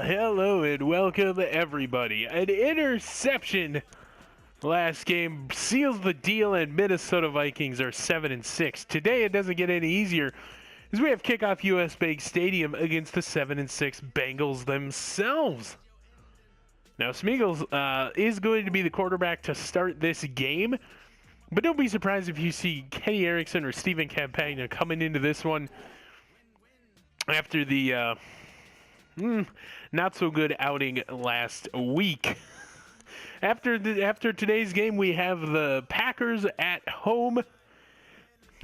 Hello and welcome everybody. An interception last game seals the deal, and Minnesota Vikings are 7-6. Today it doesn't get any easier as we have kickoff US Bank Stadium against the 7-6 Bengals themselves. Now Smeagol is going to be the quarterback to start this game, but don't be surprised if you see Kenny Erickson or Stephen Campagna coming into this one after the not so good outing last week. After today's game, we have the Packers at home,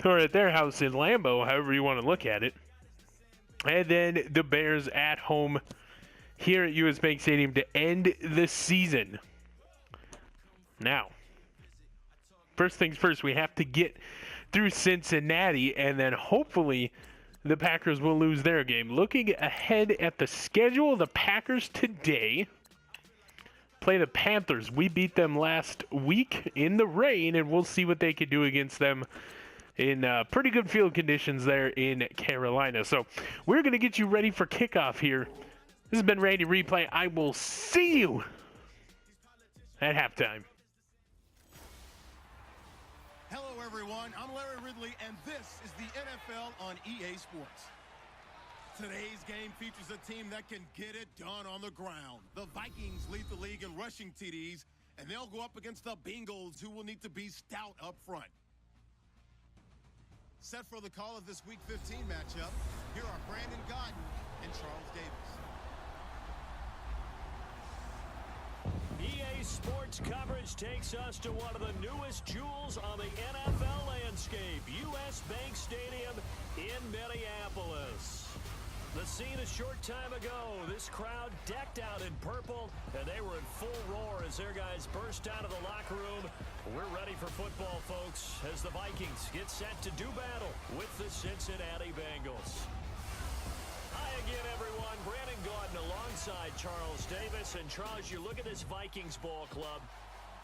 or at their house in Lambeau, however you want to look at it. And then the Bears at home here at US Bank Stadium to end the season. Now, first things first, we have to get through Cincinnati, and then hopefully the Packers will lose their game. Looking ahead at the schedule, the Packers today play the Panthers. We beat them last week in the rain, and we'll see what they can do against them in pretty good field conditions there in Carolina. So we're going to get you ready for kickoff here. This has been Randy Replay. I will see you at halftime. Hello, everyone. I'm Larry Ridley, and this is the NFL on EA Sports. Today's game features a team that can get it done on the ground. The Vikings lead the league in rushing TDs, and they'll go up against the Bengals, who will need to be stout up front. Set for the call of this Week 15 matchup, here are Brandon Gaudin and Charles Davis. EA Sports coverage takes us to one of the newest jewels on the NFL landscape, US Bank Stadium in Minneapolis. The scene a short time ago, this crowd decked out in purple, and they were in full roar as their guys burst out of the locker room. We're ready for football, folks, as the Vikings get set to do battle with the Cincinnati Bengals. Hi again, everyone. Brandon Gaudin alongside Charles Davis. And Charles, you look at this Vikings ball club.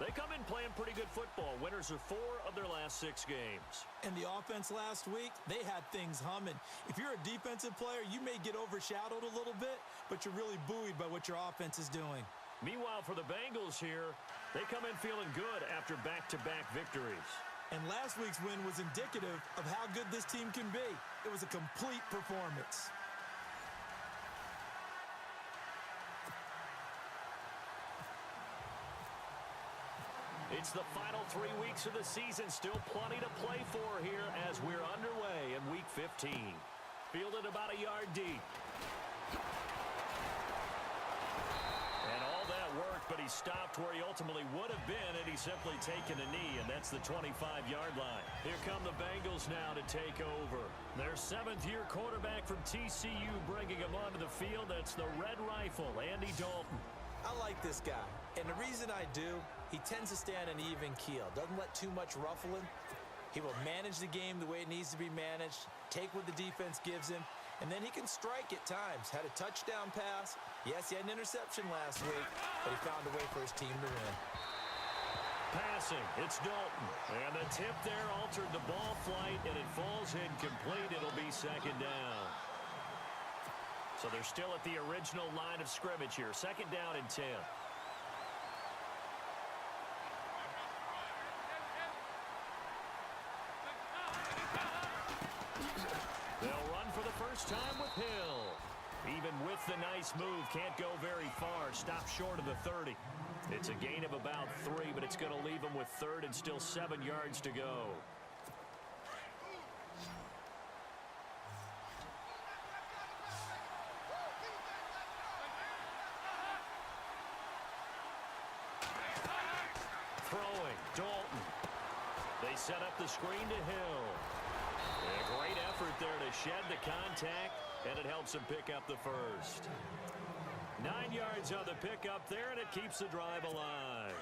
They come in playing pretty good football. Winners of 4 of their last 6 games. And the offense last week, they had things humming. If you're a defensive player, you may get overshadowed a little bit, but you're really buoyed by what your offense is doing. Meanwhile, for the Bengals here, they come in feeling good after back-to-back victories. And last week's win was indicative of how good this team can be. It was a complete performance. It's the final 3 weeks of the season. Still plenty to play for here as we're underway in Week 15. Fielded about a yard deep. And all that worked, but he stopped where he ultimately would have been, and he's simply taken a knee, and that's the 25-yard line. Here come the Bengals now to take over. Their 7th-year quarterback from TCU bringing him onto the field. That's the Red Rifle, Andy Dalton. I like this guy, and the reason I do, he tends to stay on an even keel, doesn't let too much ruffle him. He will manage the game the way it needs to be managed, take what the defense gives him, and then he can strike at times. Had a touchdown pass. Yes, he had an interception last week, but he found a way for his team to win. Passing, it's Dalton, and the tip there altered the ball flight, and it falls incomplete. It'll be 2nd down. So they're still at the original line of scrimmage here. 2nd down and 10. They'll run for the first time with Hill. Even with the nice move, can't go very far. Stop short of the 30. It's a gain of about 3, but it's going to leave him with 3rd and still 7 yards to go. Throwing, Dalton. They set up the screen to Hill. A great effort there to shed the contact, and it helps him pick up the first. 9 yards on the pickup there, and it keeps the drive alive.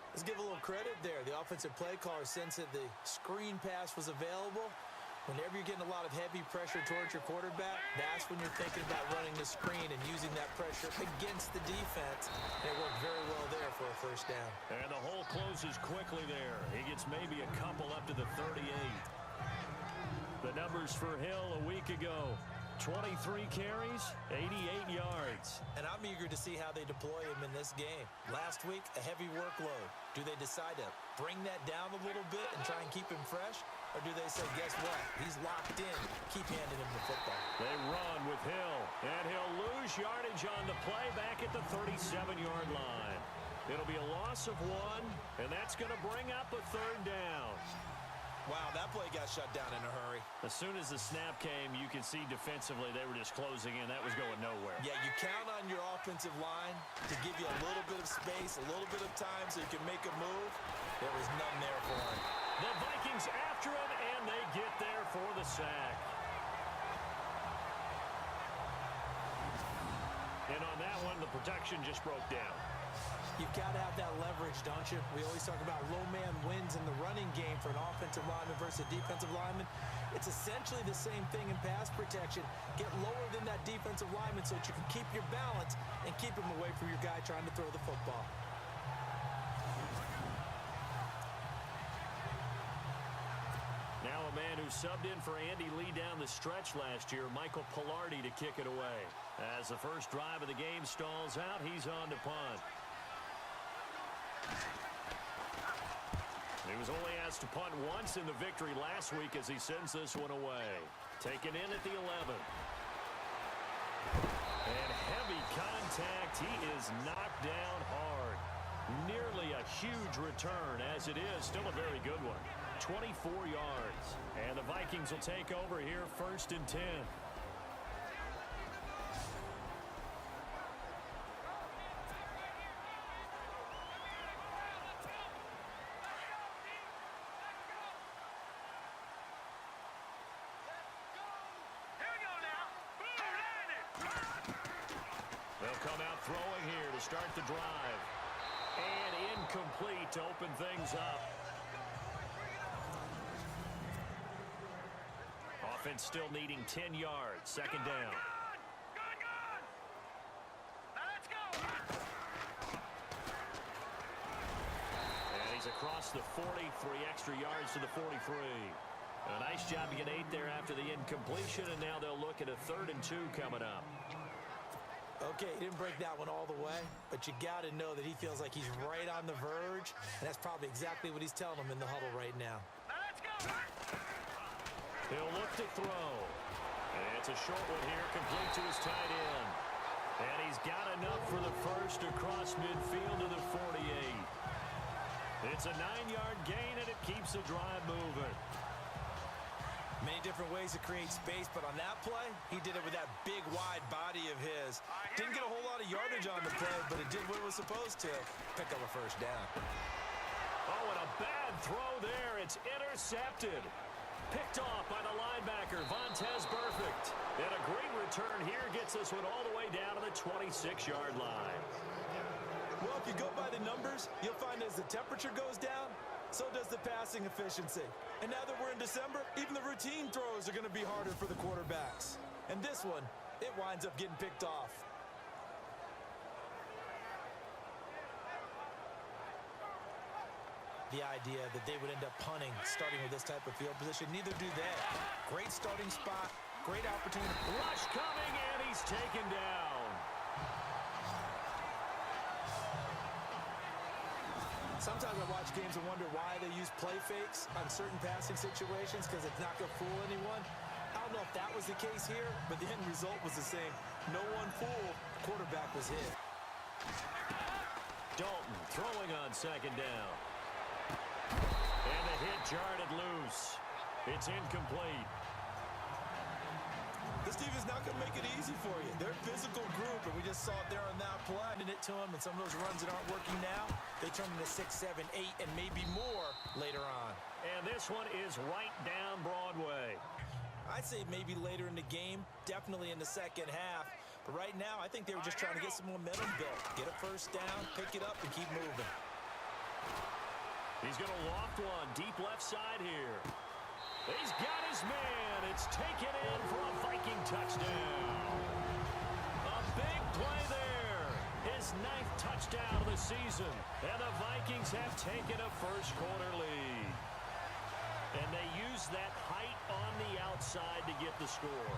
Let's give a little credit there. The offensive play caller sensed that the screen pass was available. Whenever you're getting a lot of heavy pressure towards your quarterback, that's when you're thinking about running the screen and using that pressure against the defense. And it worked very well there for a first down. And the hole closes quickly there. He gets maybe a couple up to the 38. The numbers for Hill a week ago. 23 carries, 88 yards. I'm eager to see how they deploy him in this game. Last week, a heavy workload. Do they decide to bring that down a little bit and try and keep him fresh? Or do they say, guess what? He's locked in. Keep handing him the football. They run with Hill, and he'll lose yardage on the play back at the 37-yard line. It'll be a loss of 1, and that's going to bring up a 3rd down. Wow, that play got shut down in a hurry. As soon as the snap came, you could see defensively they were just closing in. That was going nowhere. Yeah, you count on your offensive line to give you a little bit of space, a little bit of time so you can make a move. There was none there for him. The Vikings after him, and they get there for the sack. And on that one, the protection just broke down. You've got to have that leverage, don't you? We always talk about low man wins in the running game for an offensive lineman versus a defensive lineman. It's essentially the same thing in pass protection. Get lower than that defensive lineman so that you can keep your balance and keep him away from your guy trying to throw the football. Now a man who subbed in for Andy Lee down the stretch last year, Michael Pilardi, to kick it away. As the first drive of the game stalls out, he's on to punt. He was only asked to punt once in the victory last week as he sends this one away. Taken in at the 11. And heavy contact. He is knocked down hard. Nearly a huge return, as it is. Still a very good one. 24 yards. And the Vikings will take over here, 1st and 10. Throwing here to start the drive. And incomplete to open things up. Offense still needing 10 yards. 2nd down. Let's go. And he's across the 40, 3 extra yards to the 43. A nice job to get 8 there after the incompletion, and now they'll look at a 3rd and 2 coming up. Okay, he didn't break that one all the way, but you got to know that he feels like he's right on the verge, and that's probably exactly what he's telling him in the huddle right now. Let's go. He'll look to throw. And it's a short one here, complete to his tight end. And he's got enough for the first across midfield to the 48. It's a 9-yard gain, and it keeps the drive moving. Many different ways to create space, but on that play, he did it with that big, wide body of his. Didn't get a whole lot of yardage on the play, but it did what it was supposed to. Pick up a 1st down. Oh, and a bad throw there. It's intercepted. Picked off by the linebacker, Vontaze Burfict. And a great return here gets this one all the way down to the 26-yard line. Well, if you go by the numbers, you'll find as the temperature goes down, so does the passing efficiency. And now that we're in December, even the routine throws are going to be harder for the quarterbacks. And this one, it winds up getting picked off. The idea that they would end up punting starting with this type of field position, neither do they. Great starting spot, great opportunity. Rush coming, and he's taken down. Sometimes I watch games and wonder why they use play fakes on certain passing situations because it's not going to fool anyone. I don't know if that was the case here, but the end result was the same. No one fooled. Quarterback was hit. Dalton throwing on 2nd down. And the hit jarred it loose. It's incomplete. This team is not going to make it easy for you. They're a physical group, and we just saw it there on that play. And it to them, and some of those runs that aren't working now, they turn into 6, 7, 8, and maybe more later on. And this one is right down Broadway. I'd say maybe later in the game, definitely in the 2nd half. But right now, I think they were just trying to get some momentum built. Get a 1st down, pick it up, and keep moving. He's going to loft one deep left side here. He's got his man. It's taken in for a Viking touchdown. A big play there. His 9th touchdown of the season. And the Vikings have taken a first-quarter lead. And they use that height on the outside to get the score.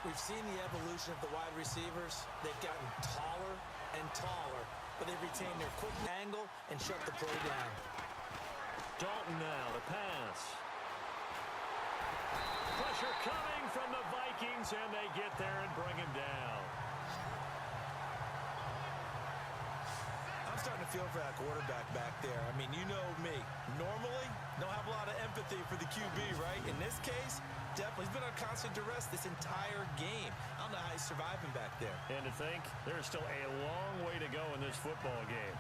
We've seen the evolution of the wide receivers. They've gotten taller and taller, but they've retained their quick angle and shut the play down. Dalton now to pass. Pressure coming from the Vikings, and they get there and bring him down. I'm starting to feel for that quarterback back there. I mean, you know me. Normally, don't have a lot of empathy for the QB, right? In this case, definitely. He's been on constant duress this entire game. I don't know how he's surviving back there. And to think, there's still a long way to go in this football game.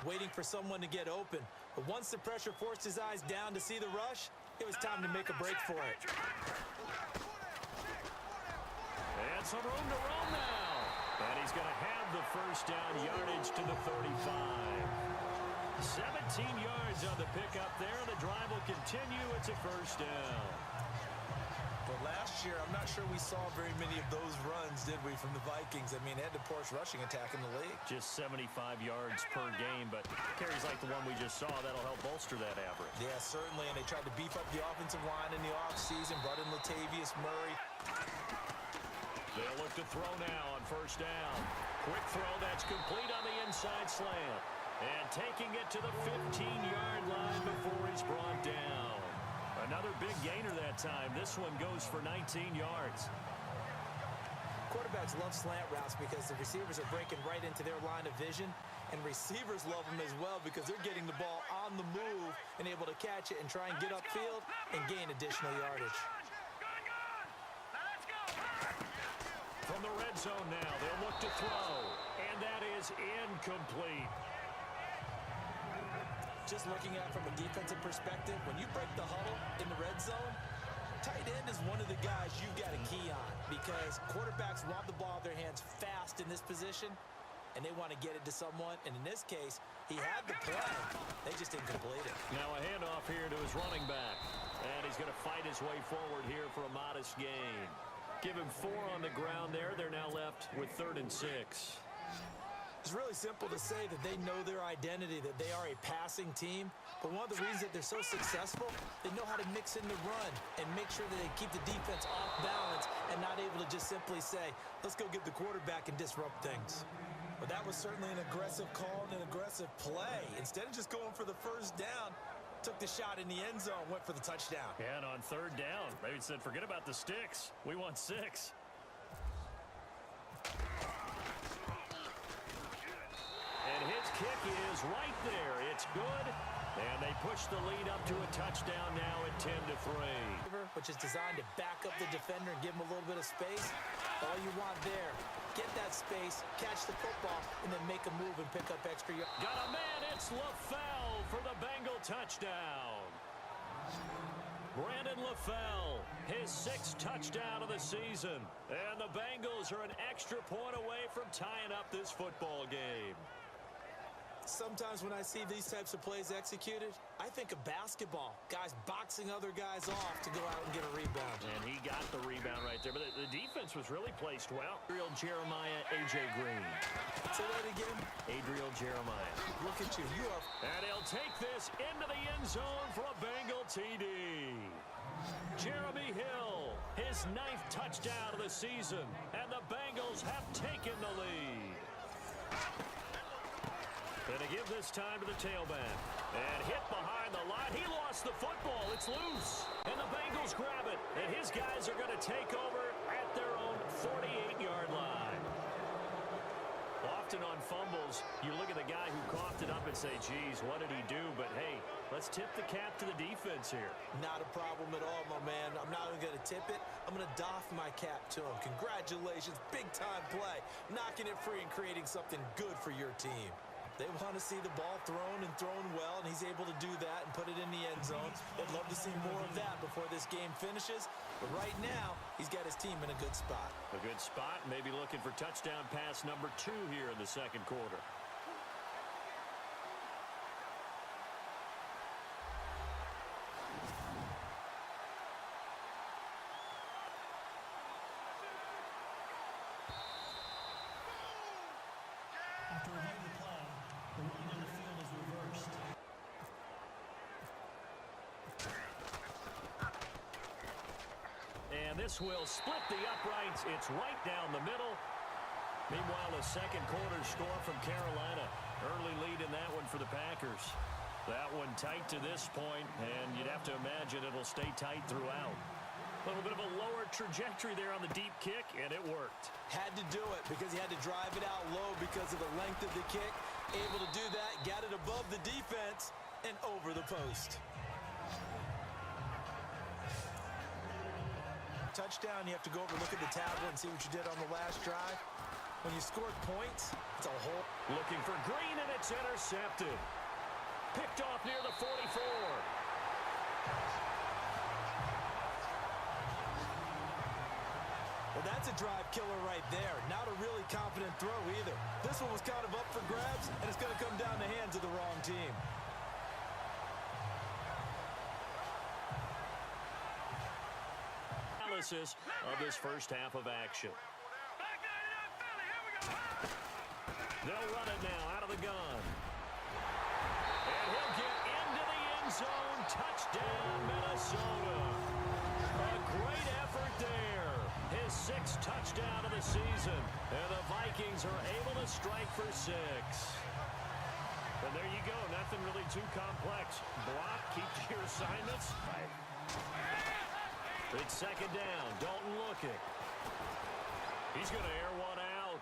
Waiting for someone to get open. But once the pressure forced his eyes down to see the rush, it was time to make a break for it. And some room to roam now. And he's going to have the first down, yardage to the 35. 17 yards on the pickup there. The drive will continue. It's a first down. But last year, I'm not sure we saw very many of those runs, did we, from the Vikings? I mean, they had the poorest rushing attack in the league. Just 75 yards per game, but carries like the one we just saw. That'll help bolster that average. Yeah, certainly, and they tried to beef up the offensive line in the offseason, brought in Latavius Murray. They'll look to throw now on first down. Quick throw that's complete on the inside slant. And taking it to the 15-yard line before he's brought down. Another big gainer that time. This one goes for 19 yards. Quarterbacks love slant routes because the receivers are breaking right into their line of vision. And receivers love them as well because they're getting the ball on the move and able to catch it and try and get upfield and gain additional yardage. From the red zone now, they'll look to throw. And that is incomplete. Just looking at it from a defensive perspective, when you break the huddle in the red zone, tight end is one of the guys you've got a key on because quarterbacks want the ball in their hands fast in this position, and they want to get it to someone. And in this case, he had the play. They just didn't complete it. Now a handoff here to his running back. And he's going to fight his way forward here for a modest gain. Give him 4 on the ground there. They're now left with 3rd and 6. It's really simple to say that they know their identity, that they are a passing team. But one of the reasons that they're so successful, they know how to mix in the run and make sure that they keep the defense off balance and not able to just simply say, let's go get the quarterback and disrupt things. But that was certainly an aggressive call and an aggressive play. Instead of just going for the first down, took the shot in the end zone, went for the touchdown. And on 3rd down, maybe said, forget about the sticks. We want 6. And his kick is right there. It's good. And they push the lead up to a touchdown now at 10-3. Which is designed to back up the defender and give him a little bit of space. All you want there, get that space, catch the football, and then make a move and pick up extra yards. Got a man. It's LaFell for the Bengal touchdown. Brandon LaFell, his 6th touchdown of the season. And the Bengals are an extra point away from tying up this football game. Sometimes when I see these types of plays executed, I think of basketball. Guys boxing other guys off to go out and get a rebound. And he got the rebound right there. But the defense was really placed well. Adriel Jeremiah, A.J. Green. Say that again. Adriel Jeremiah. Look at you. You are... And he'll take this into the end zone for a Bengal TD. Jeremy Hill, his 9th touchdown of the season. And the Bengals have taken the lead. Gonna give this time to the tailback. And hit behind the line. He lost the football. It's loose. And the Bengals grab it. And his guys are going to take over at their own 48-yard line. Often on fumbles, you look at the guy who coughed it up and say, geez, what did he do? But, hey, let's tip the cap to the defense here. Not a problem at all, my man. I'm not even going to tip it. I'm going to doff my cap to him. Congratulations. Big-time play. Knocking it free and creating something good for your team. They want to see the ball thrown and thrown well, and he's able to do that and put it in the end zone. They'd love to see more of that before this game finishes. But right now, he's got his team in a good spot. A good spot, maybe looking for touchdown pass number 2 here in the 2nd quarter. After reviewing the play, the running on the field is reversed. And this will split the uprights. It's right down the middle. Meanwhile, a second quarter score from Carolina. Early lead in that one for the Packers. That one tight to this point, and you'd have to imagine it'll stay tight throughout. A little bit of a lower trajectory there on the deep kick, and it worked. Had to do it because he had to drive it out low because of the length of the kick. Able to do that, got it above the defense and over the post. Touchdown, you have to go over, look at the tablet and see what you did on the last drive. When you scored points, it's a whole. Looking for Green, and it's intercepted. Picked off near the 44. Well, that's a drive killer right there. Not a really confident throw either. This one was kind of up for grabs, and it's going to come down the hands of the wrong team. Analysis of this first half of action. They'll run it now out of the gun. And he'll get into the end zone. Touchdown, Minnesota. A great effort there. His sixth touchdown of the season. And the Vikings are able to strike for 6. And there you go. Nothing really too complex. Block, keep to your assignments. It's second down. Dalton looking. He's going to air one out.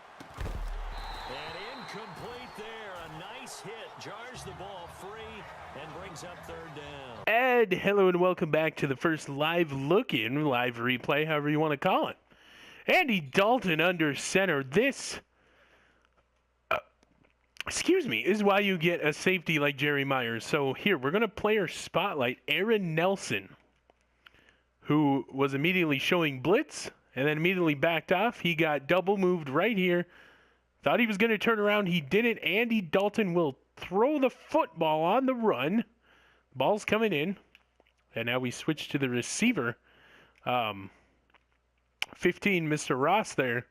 And incomplete there. A nice hit. Jars the ball free and brings up third down. And hello and welcome back to the first live look-in, live replay, however you want to call it. Andy Dalton under center. This, is why you get a safety like Jerry Myers. So here, we're going to player spotlight Aaron Nelson, who was immediately showing blitz and then immediately backed off. He got double moved right here. Thought he was going to turn around. He didn't. Andy Dalton will throw the football on the run. Ball's coming in. And now we switch to the receiver. 15, Mr. Ross there.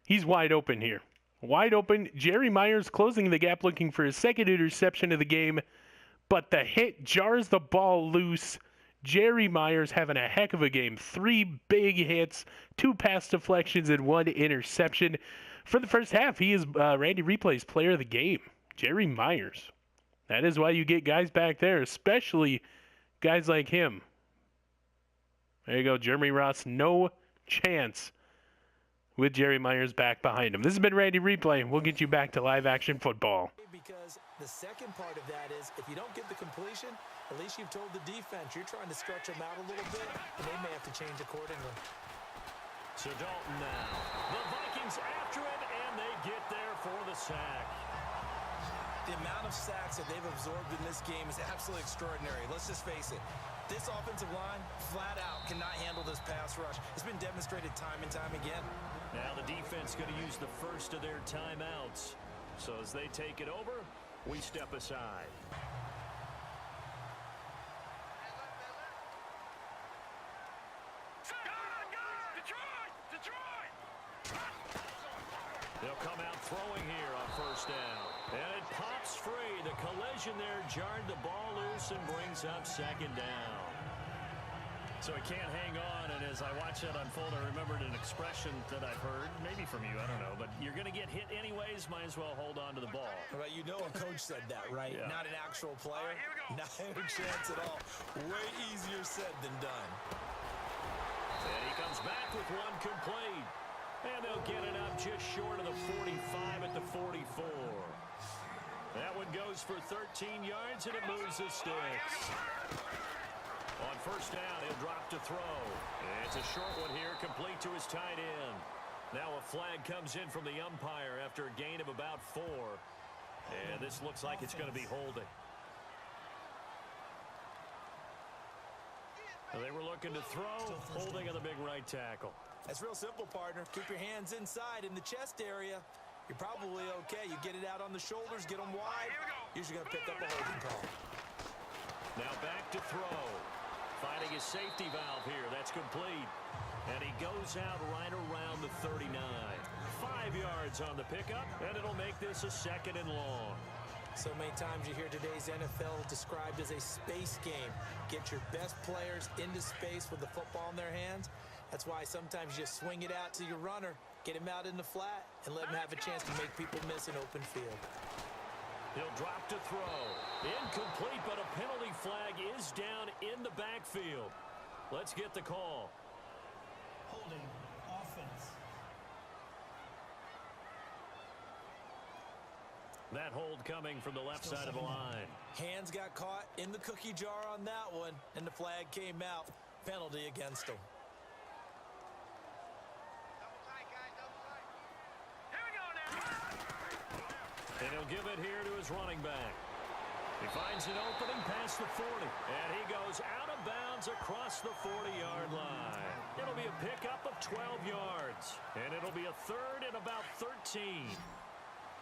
He's wide open here. Wide open. Jerry Myers closing the gap, looking for his second interception of the game. But the hit jars the ball loose. Jerry Myers having a heck of a game. 3 big hits, 2 pass deflections, and 1 interception. For the first half, he is Randy Replay's player of the game, Jerry Myers. That is why you get guys back there, especially guys like him. There you go, Jeremy Ross, no chance with Jerry Myers back behind him. This has been Randy Replay. We'll get you back to live action football. Because the second part of that is, if you don't get the completion, at least you've told the defense you're trying to stretch them out a little bit, and they may have to change accordingly. So Dalton now. The Vikings after it, and they get there for the sack. The amount of sacks that they've absorbed in this game is absolutely extraordinary. Let's just face it. This offensive line, flat out, cannot handle this pass rush. It's been demonstrated time and time again. Now the defense going to use the first of their timeouts. So as they take it over, we step aside. They'll come out throwing here on first down. And it pops free. The collision there jarred the ball loose and brings up second down. So he can't hang on, and as I watch that unfold, I remembered an expression that I've heard, maybe from you, I don't know, but you're going to get hit anyways, might as well hold on to the ball. Well, you know a coach said that, right? Yeah. Not an actual player. Not a chance at all. Way easier said than done. And he comes back with one complete. And they'll get it up just short of the 45 at the 44. That one goes for 13 yards, and it moves the sticks. On first down, he'll drop to throw. It's a short one here, complete to his tight end. Now a flag comes in from the umpire after a gain of about 4. And this looks like it's going to be holding. They were looking to throw, holding on the big right tackle. That's real simple, partner. Keep your hands inside in the chest area. You're probably okay. You get it out on the shoulders, get them wide. Usually going to pick up a holding call. Now back to throw. Finding his safety valve here. That's complete. And he goes out right around the 39. 5 yards on the pickup, and it'll make this a second and long. So many times you hear today's NFL described as a space game. Get your best players into space with the football in their hands. That's why sometimes you just swing it out to your runner, get him out in the flat, and let him have a chance to make people miss an open field. He'll drop to throw. Incomplete, but a penalty flag is down in the backfield. Let's get the call. Holding offense. That hold coming from the left side of the line. Hands got caught in the cookie jar on that one, and the flag came out. Penalty against him. Here we go now. And he'll give it here to his running back. He finds an opening past the 40, and he goes out of bounds across the 40-yard line. It'll be a pickup of 12 yards, and it'll be a third and about 13.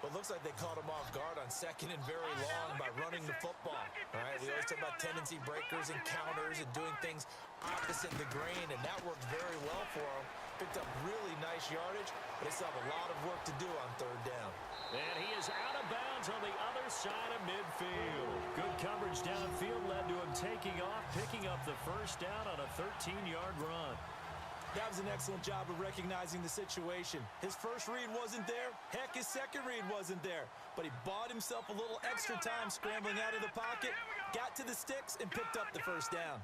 Well, it looks like they caught him off guard on second and very long by running the football. All right, we always talk about tendency breakers and counters and doing things opposite the grain, and that worked very well for him. Picked up really nice yardage, but they still have a lot of work to do on third down. And he is out of bounds on the other side of midfield. Good coverage downfield led to him taking off, picking up the first down on a 13-yard run. That was an excellent job of recognizing the situation. His first read wasn't there. Heck, his second read wasn't there. But he bought himself a little extra time scrambling out of the pocket, got to the sticks, and picked up the first down.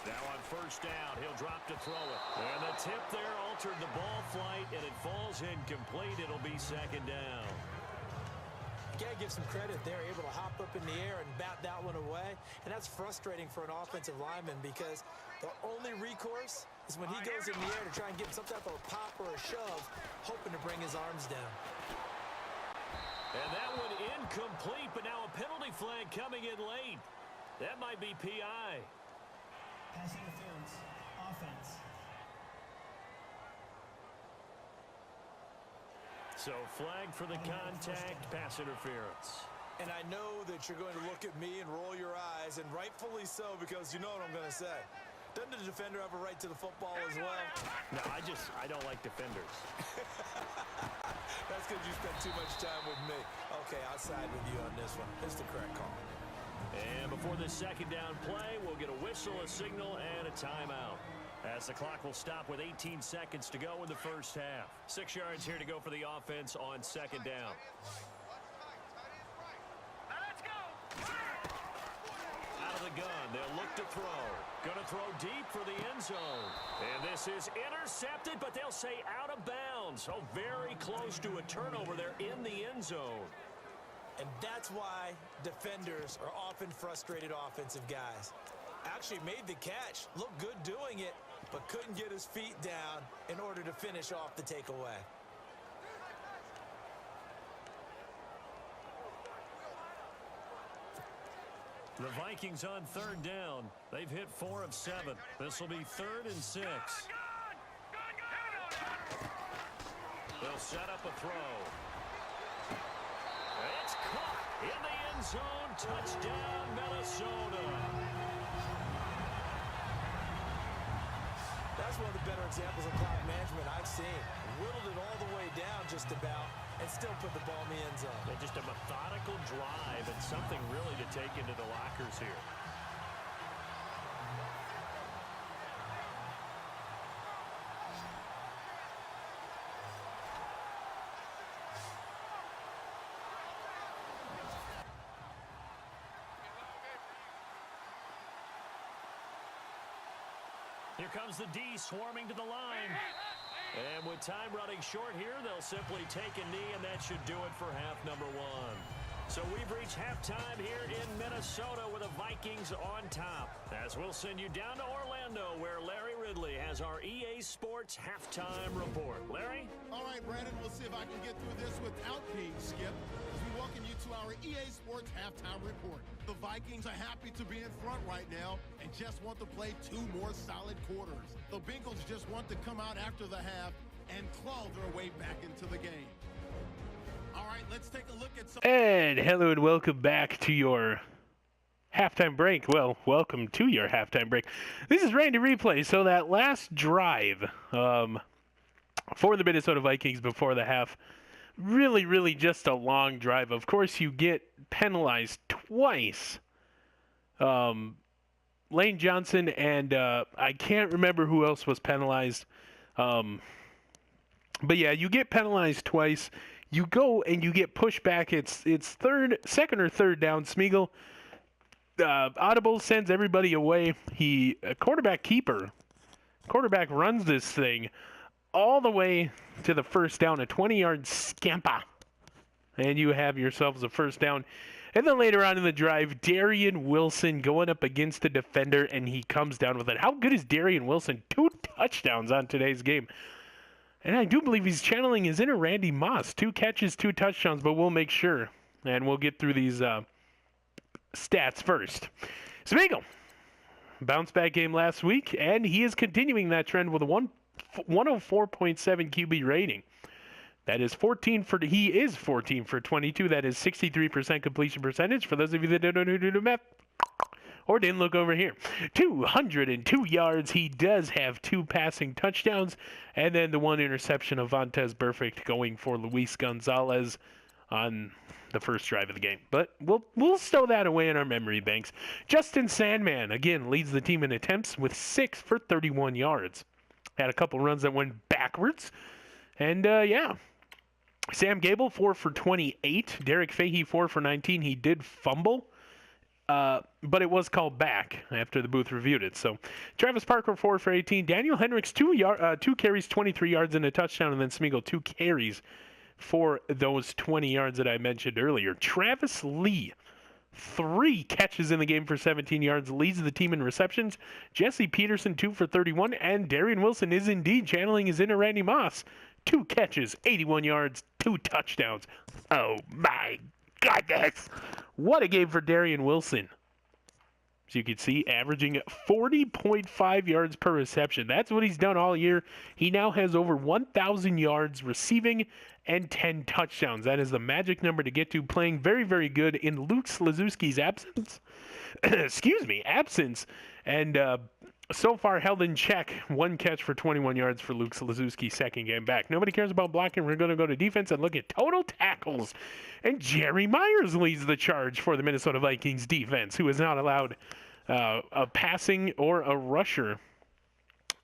Now on first down, he'll drop to throw it. And the tip there altered the ball flight, and it falls incomplete. It'll be second down. You gotta give some credit. They're able to hop up in the air and bat that one away. And that's frustrating for an offensive lineman because the only recourse is when he goes in the air to try and get some type of a pop or a shove, hoping to bring his arms down. And that one incomplete, but now a penalty flag coming in late. That might be PI. Pass interference. Offense. So flag for the contact, pass interference. And I know that you're going to look at me and roll your eyes, and rightfully so, because you know what I'm going to say. Doesn't the defender have a right to the football as well? No, I don't like defenders. That's because you spent too much time with me. Okay, I'll side with you on this one. It's the correct call. And before the second down play, we'll get a whistle, a signal, and a timeout. As the clock will stop with 18 seconds to go in the first half. 6 yards here to go for the offense on second down. Now let's go. Out of the gun, they'll look to throw. Going to throw deep for the end zone. And this is intercepted, but they'll say out of bounds. So very close to a turnover there in the end zone. And that's why defenders are often frustrated offensive guys. Actually made the catch, looked good doing it, but couldn't get his feet down in order to finish off the takeaway. The Vikings on third down. They've hit 4 of 7. This will be 3rd and 6. They'll set up a throw. It's caught in the end zone. Touchdown, Minnesota. That's one of the better examples of clock management I've seen. Whittled it all the way down just about and still put the ball in the end zone. And just a methodical drive and something really to take into the lockers here. Here comes the D swarming to the line. And with time running short here, they'll simply take a knee, and that should do it for half number 1. So we've reached halftime here in Minnesota with the Vikings on top. As we'll send you down to Orlando, where Larry Ridley has our EA Sports halftime report. Larry? All right, Brandon, we'll see if I can get through this without being skipped as we welcome you to our EA Sports halftime report. The Vikings are happy to be in front right now and just want to play 2 more solid quarters. The Bengals just want to come out after the half and claw their way back into the game. All right, let's take a look at some... And hello and welcome back to your halftime break. Well, welcome to your halftime break. This is Randy Replay. So that last drive for the Minnesota Vikings before the half really, really just a long drive. Of course, you get penalized twice. Lane Johnson and I can't remember who else was penalized. But yeah, you get penalized twice. You go and you get pushed back. It's second or third down. Smeagol audible sends everybody away. Quarterback runs this thing all the way to the first down, a 20-yard scamper. And you have yourselves a first down. And then later on in the drive, Darian Wilson going up against the defender, and he comes down with it. How good is Darian Wilson? 2 touchdowns on today's game. And I do believe he's channeling his inner Randy Moss. 2 catches, 2 touchdowns, but we'll make sure. And we'll get through these stats first. Smeagol, bounce back game last week, and he is continuing that trend with a 104.7 QB rating. That is 14 for 22. That is 63% completion percentage. For those of you that don't know who to do math or didn't look over here, 202 yards. He does have 2 passing touchdowns, and then the 1 interception of Vontaze Burfict going for Luis Gonzalez on the first drive of the game. But we'll stow that away in our memory banks. Justin Sandman again leads the team in attempts with 6 for 31 yards. Had a couple runs that went backwards, and yeah. Sam Gable 4 for 28. Derek Fahey 4 for 19. He did fumble, but it was called back after the booth reviewed it. So Travis Parker 4 for 18. Daniel Hendricks 2 carries, 23 yards and a touchdown, and then Smeagol 2 carries for those 20 yards that I mentioned earlier. Travis Lee 3 catches in the game for 17 yards, leads the team in receptions. Jesse Peterson 2 for 31, and Darian Wilson is indeed channeling his inner Randy Moss. 2 catches, 81 yards, 2 touchdowns. Oh my goodness. What a game for Darian Wilson. As you can see, averaging 40.5 yards per reception. That's what he's done all year. He now has over 1,000 yards receiving and 10 touchdowns. That is the magic number to get to, playing very, very good in Luke Slazewski's absence. absence. And so far held in check. 1 catch for 21 yards for Luke Slazewski, second game back. Nobody cares about blocking. We're going to go to defense and look at total tackles. And Jerry Myers leads the charge for the Minnesota Vikings defense, who has not allowed a passing or a rusher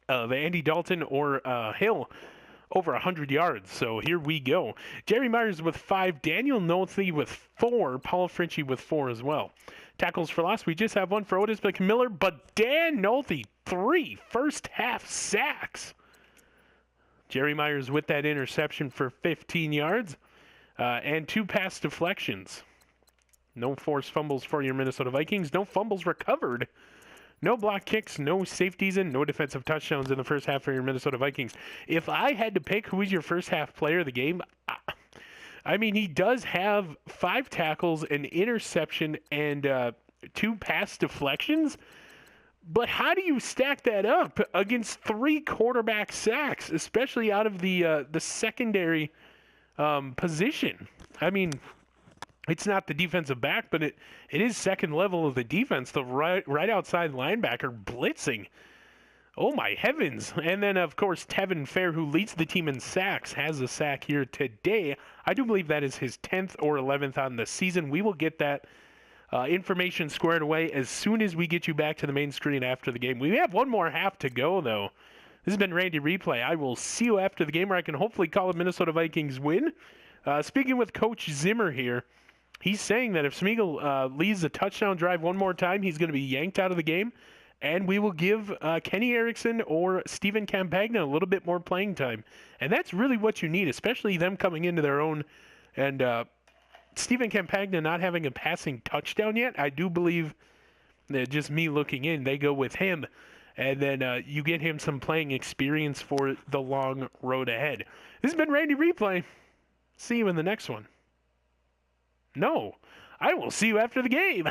of Andy Dalton or Hill over 100 yards. So here we go. Jerry Myers with 5, Daniel Nolte with 4, Paul Frenchie with 4 as well. Tackles for loss, we just have 1 for Otis McMiller, but Dan Nolte, 3 first-half sacks. Jerry Myers with that interception for 15 yards and 2 pass deflections. No forced fumbles for your Minnesota Vikings. No fumbles recovered. No block kicks, no safeties, and no defensive touchdowns in the first half for your Minnesota Vikings. If I had to pick who is your first-half player of the game, I mean, he does have 5 tackles, an interception, and 2 pass deflections. But how do you stack that up against 3 quarterback sacks, especially out of the secondary position? I mean, it's not the defensive back, but it is second level of the defense, the right outside linebacker blitzing. Oh, my heavens. And then, of course, Tevin Fair, who leads the team in sacks, has a sack here today. I do believe that is his 10th or 11th on the season. We will get that information squared away as soon as we get you back to the main screen after the game. We have 1 more half to go, though. This has been Randy Replay. I will see you after the game where I can hopefully call a Minnesota Vikings win. Speaking with Coach Zimmer here, he's saying that if Smeagol leads a touchdown drive 1 more time, he's going to be yanked out of the game. And we will give Kenny Erickson or Stephen Campagna a little bit more playing time. And that's really what you need, especially them coming into their own. And Stephen Campagna not having a passing touchdown yet, I do believe that just me looking in, they go with him. And then you get him some playing experience for the long road ahead. This has been Randy Replay. See you in the next one. No, I will see you after the game.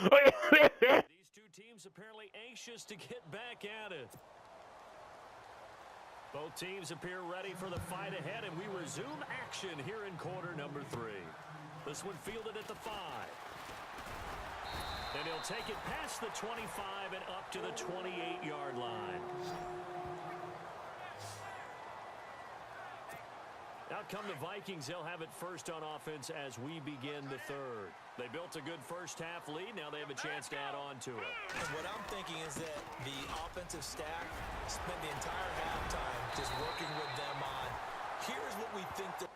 These 2 teams apparently anxious to get back at it. Both teams appear ready for the fight ahead, and we resume action here in quarter number 3. This one fielded at the 5. And he'll take it past the 25 and up to the 28-yard line. come the Vikings, they'll have it first on offense as we begin the third. They built a good first half lead. Now they have a chance to add on to it. And what I'm thinking is that the offensive staff spent the entire halftime just working with them on, here's what we think that.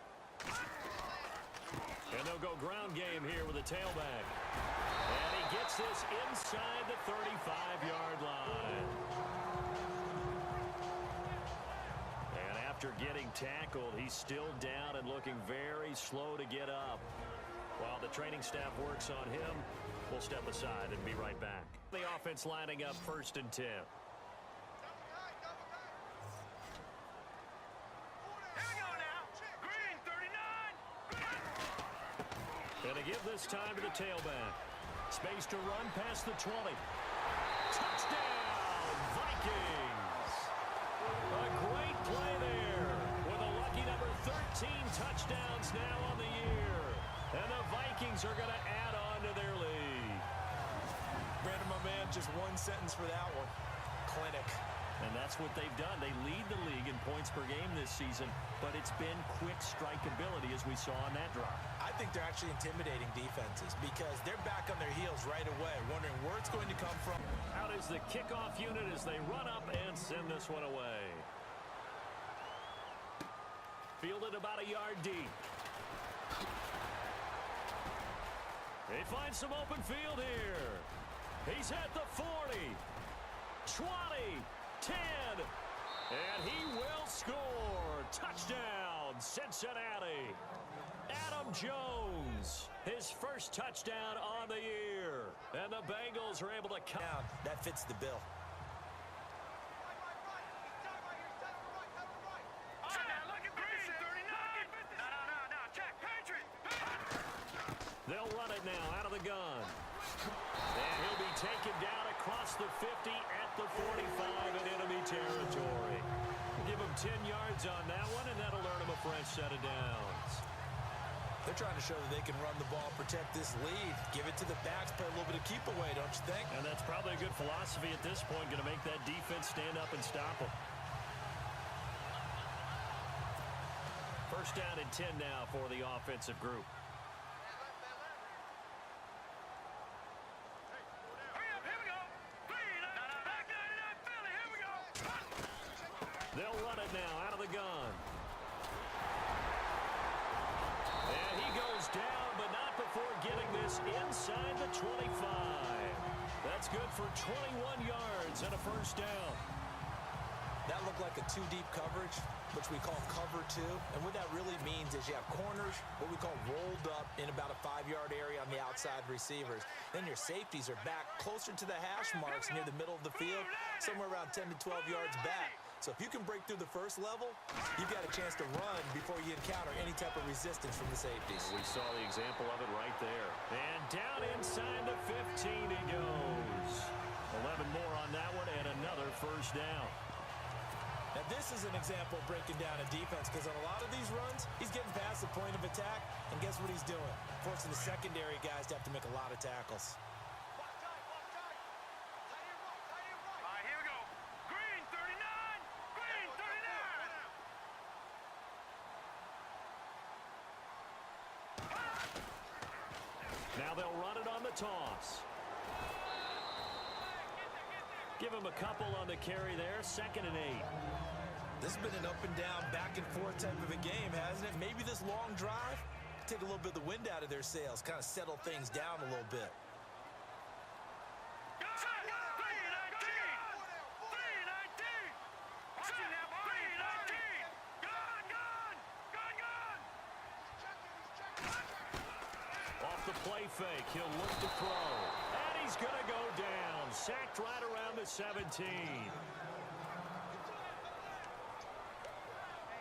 And they'll go ground game here with a tailback. And he gets this inside the 35-yard line. And after getting tackled, he's still down and looking very slow to get up. While the training staff works on him, we'll step aside and be right back. The offense lining up 1st and 10. Here we go now. Green 39. And to give this time to the tailback. Space to run past the 20. Touchdown, Vikings! A great play there with a lucky number 13 touchdowns now on the year. And the Vikings are going to add on to their lead. Brandon, my man, just one sentence for that one. Clinic. And that's what they've done. They lead the league in points per game this season, but it's been quick strike ability as we saw on that drive. I think they're actually intimidating defenses because they're back on their heels right away, wondering where it's going to come from. Out is the kickoff unit as they run up and send this one away. Fielded about a yard deep. They find some open field here. He's at the 40, 20, 10, and he will score. Touchdown, Cincinnati. Adam Jones, his first touchdown on the year. And the Bengals are able to come Down. That fits the bill. They'll run it now out of the gun. And he'll be taken down across the 50 at the 45 in enemy territory. Give him 10 yards on that one, and that'll earn him a fresh set of downs. They're trying to show that they can run the ball, protect this lead, give it to the backs, play a little bit of keep away, don't you think? And that's probably a good philosophy at this point, going to make that defense stand up and stop them. First down and 10 now for the offensive group. They'll run it now out of the gun. And he goes down, but not before getting this inside the 25. That's good for 21 yards and a first down. That looked like a two-deep coverage, which we call cover two. And what that really means is you have corners, what we call rolled up in about a 5-yard area on the outside receivers. Then your safeties are back closer to the hash marks near the middle of the field, somewhere around 10 to 12 yards back. So if you can break through the first level, you've got a chance to run before you encounter any type of resistance from the safeties. We saw the example of it right there. And down inside the 15 he goes. 11 more on that one and another first down. Now this is an example of breaking down a defense because on a lot of these runs, he's getting past the point of attack, and guess what he's doing? Forcing the secondary guys to have to make a lot of tackles. Now they'll run it on the toss. Give him a couple on the carry there. 2nd and 8. This has been an up and down, back and forth type of a game, hasn't it? Maybe this long drive take a little bit of the wind out of their sails, kind of settle things down a little bit. Fake. He'll look to throw. And he's going to go down. Sacked right around the 17.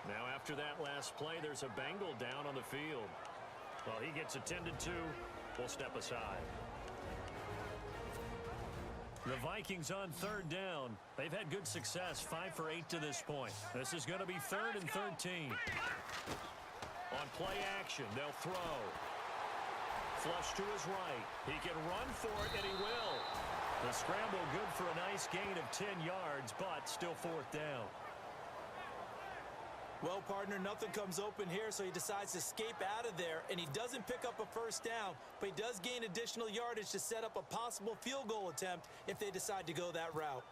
Now after that last play, there's a Bengal down on the field. Well, he gets attended to. We'll step aside. The Vikings on 3rd down. They've had good success, 5 for 8 to this point. This is going to be 3rd and 13. On play action, they'll throw. Flush to his right. He can run for it, and he will. The scramble good for a nice gain of 10 yards, but still 4th down. Well, partner, nothing comes open here, so he decides to escape out of there, and he doesn't pick up a first down, but he does gain additional yardage to set up a possible field goal attempt if they decide to go that route.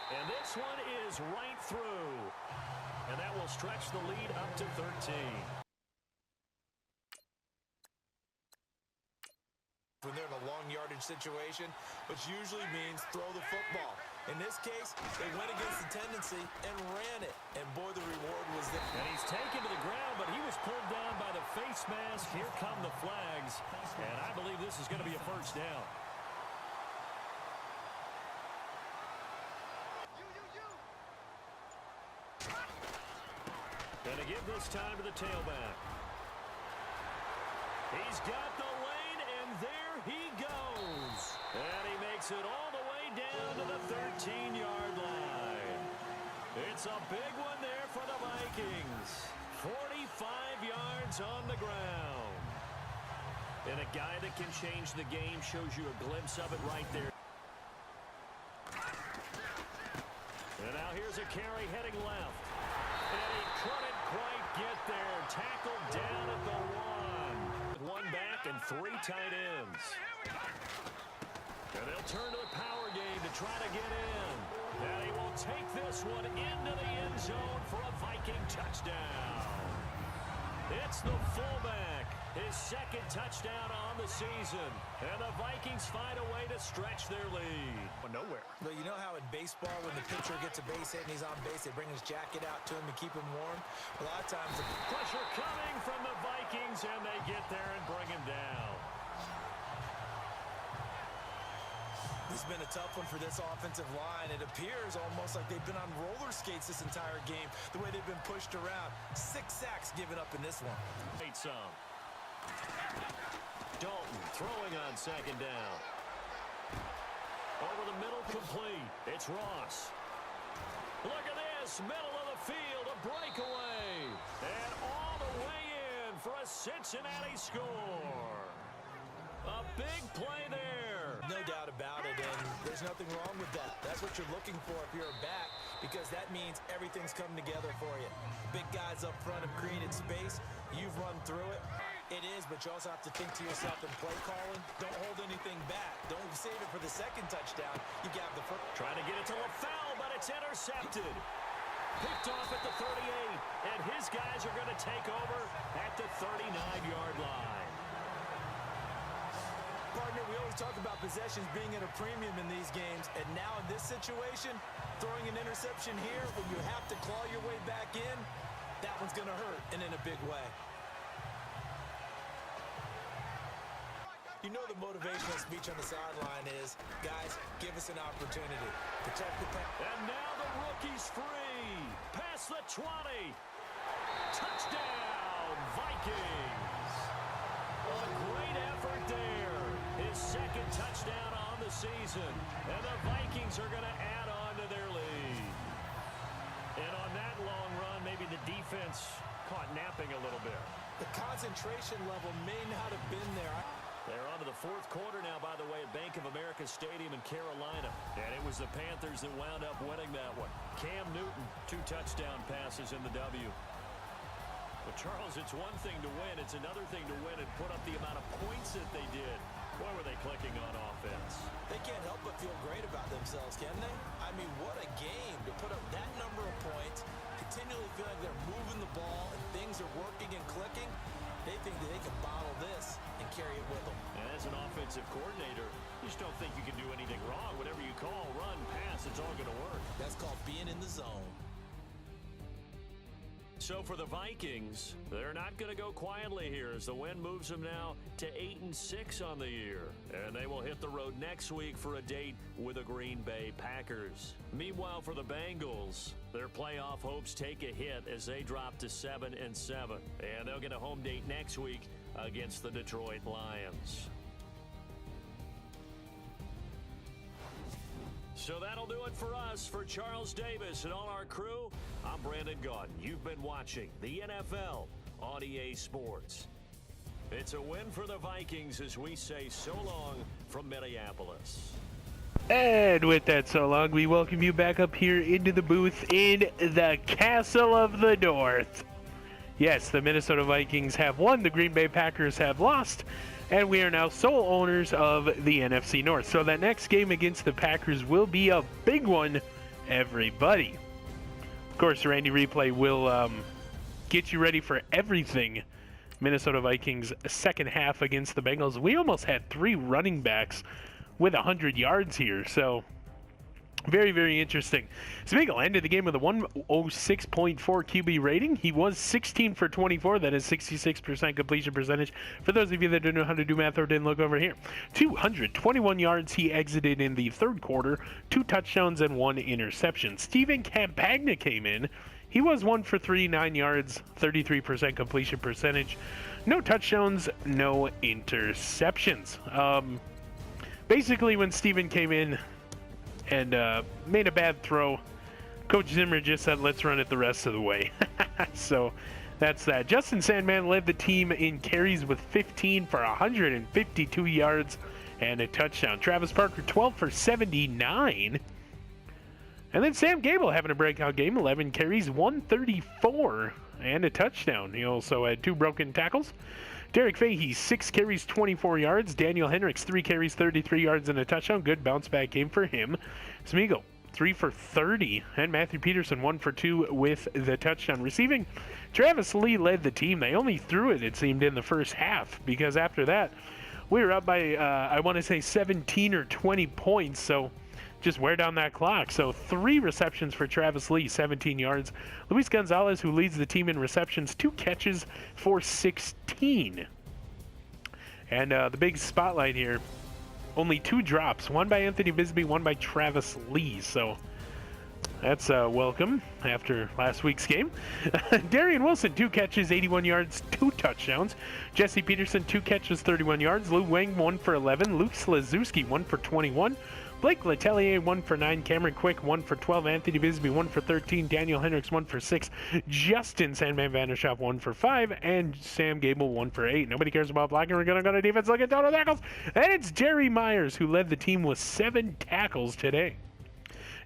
And this one is right through. And that will stretch the lead up to 13. When they're in a long yardage situation, which usually means throw the football. In this case, they went against the tendency and ran it. And boy, the reward was there. And he's taken to the ground, but he was pulled down by the face mask. Here come the flags. And I believe this is going to be a first down. And to give this time to the tailback. He's got the lane, and there he goes. And he makes it all the way down to the 13-yard line. It's a big one there for the Vikings. 45 yards on the ground. And a guy that can change the game shows you a glimpse of it right there. And now here's a carry heading left. And he couldn't quite get there. Tackled down at the 1. One back and 3 tight ends. And they'll turn to the power game to try to get in. And he will take this one into the end zone for a Viking touchdown. It's the fullback. His second touchdown on the season. And the Vikings find a way to stretch their lead. Nowhere. But you know how in baseball, when the pitcher gets a base hit and he's on base, they bring his jacket out to him to keep him warm? A lot of times... Pressure coming from the Vikings, and they get there and bring him down. This has been a tough one for this offensive line. It appears almost like they've been on roller skates this entire game, the way they've been pushed around. 6 sacks given up in this one. Made some. Dalton throwing on second down. Over the middle, complete. It's Ross. Look at this, middle of the field, a breakaway. And all the way in for a Cincinnati score. A big play there. No doubt about it, and there's nothing wrong with that. That's what you're looking for if you're a back, because that means everything's come together for you. Big guys up front have created space. You've run through it. It is, but you also have to think to yourself in play calling. Don't hold anything back. Don't save it for the second touchdown. You got the first. Trying to get it to LaFell, but it's intercepted. Picked off at the 38, and his guys are going to take over at the 39-yard line. Partner, we always talk about possessions being at a premium in these games, and now in this situation, throwing an interception here when you have to claw your way back in, that one's going to hurt, and in a big way. You know the motivational speech on the sideline is, guys, give us an opportunity. Protect the pass. And now the rookie's free. Past the 20. Touchdown, Vikings. A great effort there. His second touchdown on the season. And the Vikings are going to add on to their lead. And on that long run, maybe the defense caught napping a little bit. The concentration level may not have been there. They're on to the fourth quarter now, by the way, at Bank of America Stadium in Carolina. And it was the Panthers that wound up winning that one. Cam Newton, 2 touchdown passes in the W. But, Charles, it's one thing to win. It's another thing to win and put up the amount of points that they did. Boy, were they clicking on offense. They can't help but feel great about themselves, can they? I mean, what a game to put up that number of points, continually feel like they're moving the ball and things are working and clicking. They think that they can bottle this and carry it with them. And as an offensive coordinator, you just don't think you can do anything wrong. Whatever you call, run, pass, it's all going to work. That's called being in the zone. So for the Vikings, they're not going to go quietly here as the win moves them now to 8-6 on the year. And they will hit the road next week for a date with the Green Bay Packers. Meanwhile, for the Bengals, their playoff hopes take a hit as they drop to 7-7. And they'll get a home date next week against the Detroit Lions. So that'll do it for us. For Charles Davis and all our crew, I'm Brandon Gaudin. You've been watching the NFL on EA Sports. It's a win for the Vikings as we say so long from Minneapolis. And with that so long, we welcome you back up here into the booth in the Castle of the North. Yes, the Minnesota Vikings have won, the Green Bay Packers have lost, and we are now sole owners of the NFC North. So that next game against the Packers will be a big one, everybody. Of course, Randy Replay will get you ready for everything Minnesota Vikings second half against the Bengals. We almost had 3 running backs with 100 yards here, so very, very interesting. Smeagol ended the game with a 106.4 QB rating. He was 16 for 24. That is 66% completion percentage. For those of you that don't know how to do math or didn't look over here, 221 yards he exited in the third quarter, 2 touchdowns and 1 interception. Stephen Campagna came in. He was 1 for 3, 9 yards, 33% completion percentage. No touchdowns, no interceptions. Basically, when Stephen came in and made a bad throw, Coach Zimmer just said, let's run it the rest of the way. So that's that. Justin Sandman led the team in carries with 15 for 152 yards and a touchdown. Travis Parker, 12 for 79. And then Sam Gable having a breakout game, 11 carries, 134 and a touchdown. He also had 2 broken tackles. Derek Fahey, 6 carries, 24 yards. Daniel Hendricks, 3 carries, 33 yards and a touchdown. Good bounce back game for him. Smeagol, 3 for 30. And Matthew Peterson, 1 for 2 with the touchdown. Receiving, Travis Lee led the team. They only threw it seemed, in the first half, because after that, we were up by, I want to say, 17 or 20 points. So just wear down that clock. So 3 receptions for Travis Lee, 17 yards. Luis Gonzalez, who leads the team in receptions, 2 catches for 16. And the big spotlight here, only 2 drops. 1 by Anthony Bisbee, 1 by Travis Lee. So that's welcome after last week's game. Darian Wilson, 2 catches, 81 yards, 2 touchdowns. Jesse Peterson, 2 catches, 31 yards. Lou Wang, 1 for 11. Luke Slazewski, 1 for 21. Blake Letelier, 1 for 9. Cameron Quick, 1 for 12. Anthony Bisbee, 1 for 13. Daniel Hendricks, 1 for 6. Justin Sandman Vandershoff, 1 for 5. And Sam Gable, 1 for 8. Nobody cares about blocking. We're going to go to defense. Look at total tackles. And it's Jerry Myers, who led the team with 7 tackles today.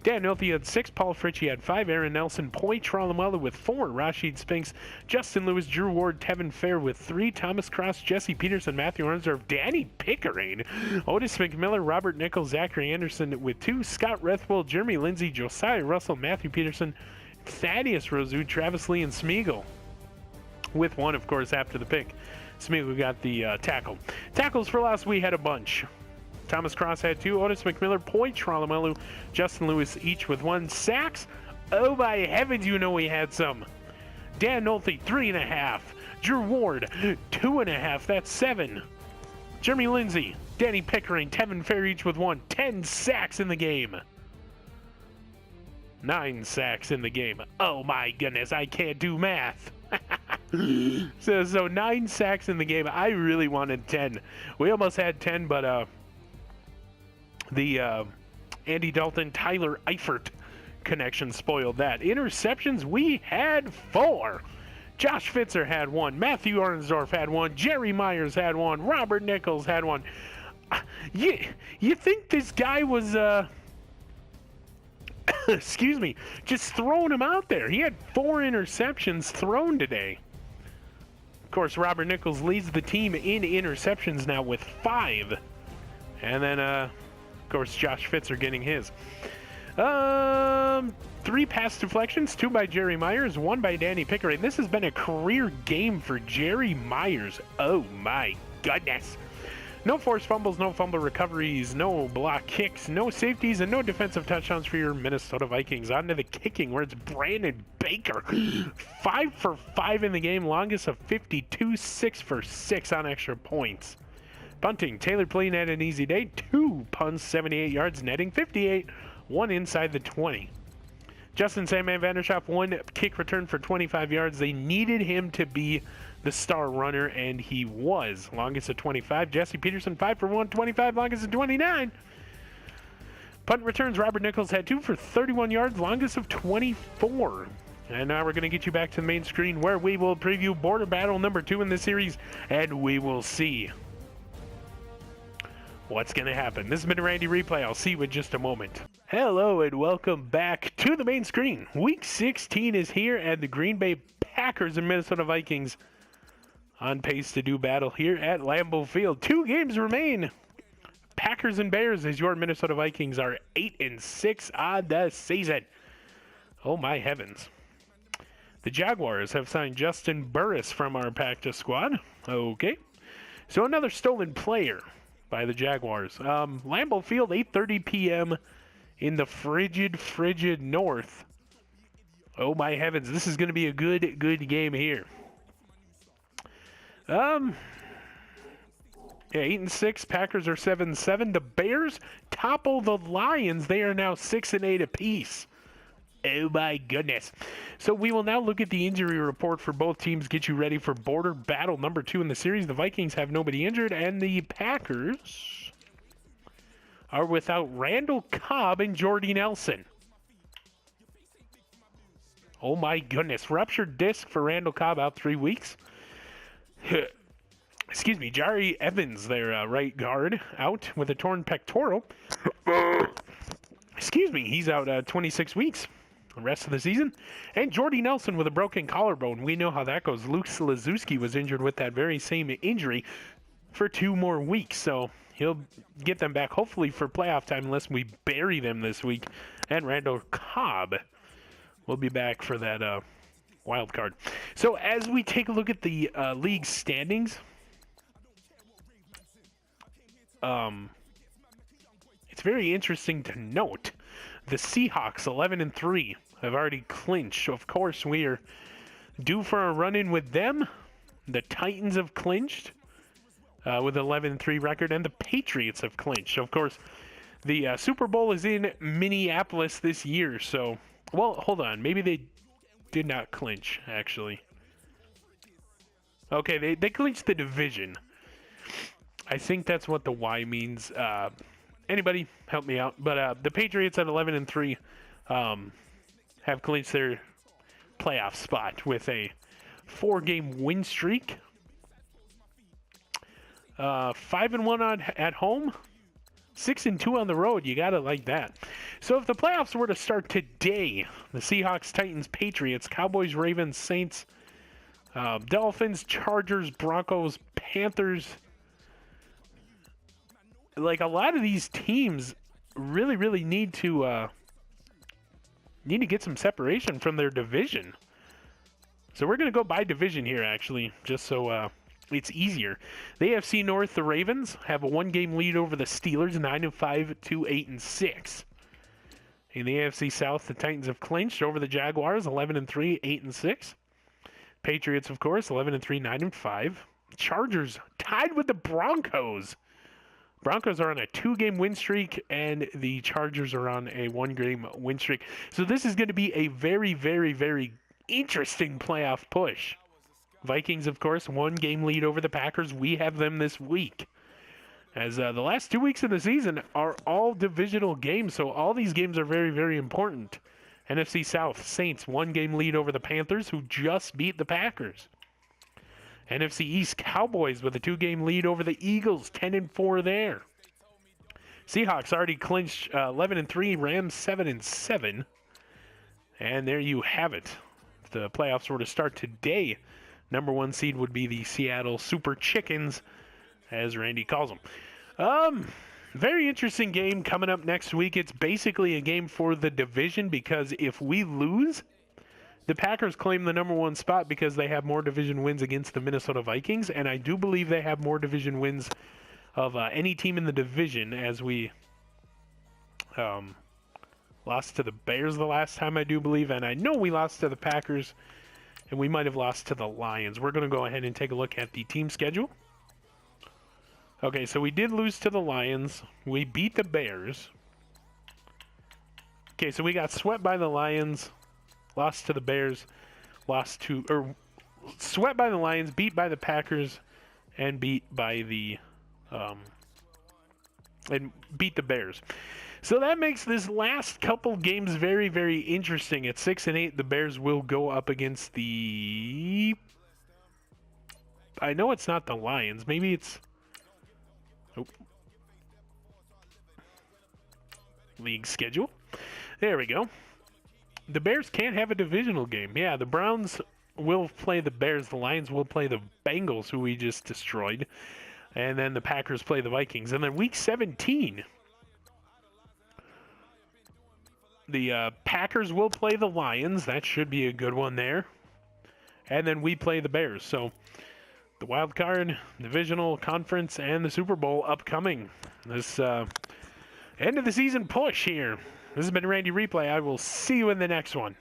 Dan Nolte had 6, Paul Fritchie had 5, Aaron Nelson, Poi Trollumella with 4, Rashid Spinks, Justin Lewis, Drew Ward, Tevin Fair with 3, Thomas Cross, Jesse Peterson, Matthew Arnsdorf, Danny Pickering, Otis McMillan, Robert Nichols, Zachary Anderson with 2, Scott Rethwell, Jeremy Lindsay, Josiah Russell, Matthew Peterson, Thaddeus Rosu, Travis Lee, and Smeagol with 1, of course, after the pick. Smeagol got the tackle. Tackles for loss, we had a bunch. Thomas Cross had 2, Otis McMillan, Poi Trollumelu, Justin Lewis each with 1. Sacks, oh by heavens, you know we had some. Dan Nolte, 3.5. Drew Ward, 2.5, that's 7. Jeremy Lindsay, Danny Pickering, Tevin Fair each with 1. 10 sacks in the game. 9 sacks in the game. Oh my goodness, I can't do math. So 9 sacks in the game. I really wanted 10. We almost had 10, but the Andy Dalton, Tyler Eifert connection spoiled that. Interceptions, we had 4. Josh Fitzer had 1. Matthew Arnsdorf had 1. Jerry Myers had 1. Robert Nichols had 1. You think this guy was, excuse me, just throwing him out there. He had 4 interceptions thrown today. Of course, Robert Nichols leads the team in interceptions now with 5. And then, of course, Josh Fitzer getting his. 3 pass deflections, 2 by Jerry Myers, 1 by Danny Pickering. This has been a career game for Jerry Myers. Oh my goodness. No forced fumbles, no fumble recoveries, no block kicks, no safeties, and no defensive touchdowns for your Minnesota Vikings. On to the kicking, where it's Brandon Baker. 5 for 5 in the game, longest of 52, 6 for 6 on extra points. Bunting, Taylor Payne had an easy day. 2 punts, 78 yards, netting 58, 1 inside the 20. Justin Sandman Vandershoff, 1 kick return for 25 yards. They needed him to be the star runner, and he was. Longest of 25. Jesse Peterson, 5 for 125, longest of 29. Punt returns, Robert Nichols had 2 for 31 yards, longest of 24. And now we're going to get you back to the main screen where we will preview border battle number 2 in this series, and we will see what's going to happen. This has been a Randy Replay. I'll see you in just a moment. Hello and welcome back to the main screen. Week 16 is here, and the Green Bay Packers and Minnesota Vikings on pace to do battle here at Lambeau Field. 2 games remain. Packers and Bears, as your Minnesota Vikings are 8-6 on the season. Oh my heavens. The Jaguars have signed Justin Burris from our practice squad. Okay. So another stolen player by the Jaguars. Lambeau Field, 8:30 p.m. in the frigid north. Oh my heavens, this is going to be a good game here. Yeah, 8-6. Packers are 7-7. The Bears topple the Lions. They are now 6-8 apiece. Oh my goodness. So we will now look at the injury report for both teams, get you ready for border battle number 2 in the series. The Vikings have nobody injured, and the Packers are without Randall Cobb and Jordy Nelson. Oh my goodness. Ruptured disc for Randall Cobb, out 3 weeks. Excuse me, Jari Evans, their right guard, out with a torn pectoral. Excuse me, he's out 26 weeks. The rest of the season. And Jordy Nelson with a broken collarbone. We know how that goes. Luke Slazewski was injured with that very same injury for 2 more weeks. So he'll get them back hopefully for playoff time unless we bury them this week. And Randall Cobb will be back for that wild card. So as we take a look at the league standings, it's very interesting to note the Seahawks, 11-3, have already clinched. Of course, we are due for a run-in with them. The Titans have clinched with 11-3 record, and the Patriots have clinched. Of course, the Super Bowl is in Minneapolis this year, so... Well, hold on. Maybe they did not clinch, actually. Okay, they clinched the division. I think that's what the Y means. Anybody help me out? But the Patriots at 11-3 have clinched their playoff spot with a 4-game win streak. 5-1 at home, 6-2 on the road. You gotta like that. So if the playoffs were to start today, the Seahawks, Titans, Patriots, Cowboys, Ravens, Saints, Dolphins, Chargers, Broncos, Panthers. Like, a lot of these teams really need to get some separation from their division. So we're going to go by division here, actually, just so it's easier. The AFC North, the Ravens, have a 1-game lead over the Steelers, 9-5 to 8-6. In the AFC South, the Titans have clinched over the Jaguars, 11-3, 8-6. Patriots, of course, 11-3, 9-5. Chargers tied with the Broncos. Broncos are on a 2-game win streak, and the Chargers are on a 1-game win streak. So this is going to be a very interesting playoff push. Vikings, of course, 1-game lead over the Packers. We have them this week. As the last 2 weeks of the season are all divisional games, so all these games are very important. NFC South, Saints, 1-game lead over the Panthers, who just beat the Packers. NFC East, Cowboys with a 2-game lead over the Eagles, 10-4 there. Seahawks already clinched 11-3, Rams 7-7. And there you have it. If the playoffs were to start today, number 1 seed would be the Seattle Super Chickens, as Randy calls them. Very interesting game coming up next week. It's basically a game for the division, because if we lose, the Packers claim the number 1 spot because they have more division wins against the Minnesota Vikings, and I do believe they have more division wins of any team in the division, as we lost to the Bears the last time, I do believe, and I know we lost to the Packers, and we might have lost to the Lions. We're going to go ahead and take a look at the team schedule. Okay, so we did lose to the Lions. We beat the Bears. Okay, so we got swept by the Lions, lost to the Bears, swept by the Lions, beat by the Packers, and beat by the and beat the Bears. So that makes this last couple games very, very interesting. At 6 and 8, the Bears will go up against the... I know it's not the Lions. Maybe it's... Oh. League schedule. There we go. The Bears can't have a divisional game. Yeah, the Browns will play the Bears. The Lions will play the Bengals, who we just destroyed. And then the Packers play the Vikings. And then week 17, the Packers will play the Lions. That should be a good one there. And then we play the Bears. So the wild card, divisional, conference, and the Super Bowl upcoming. This end of the season push here. This has been Randy Replay. I will see you in the next one.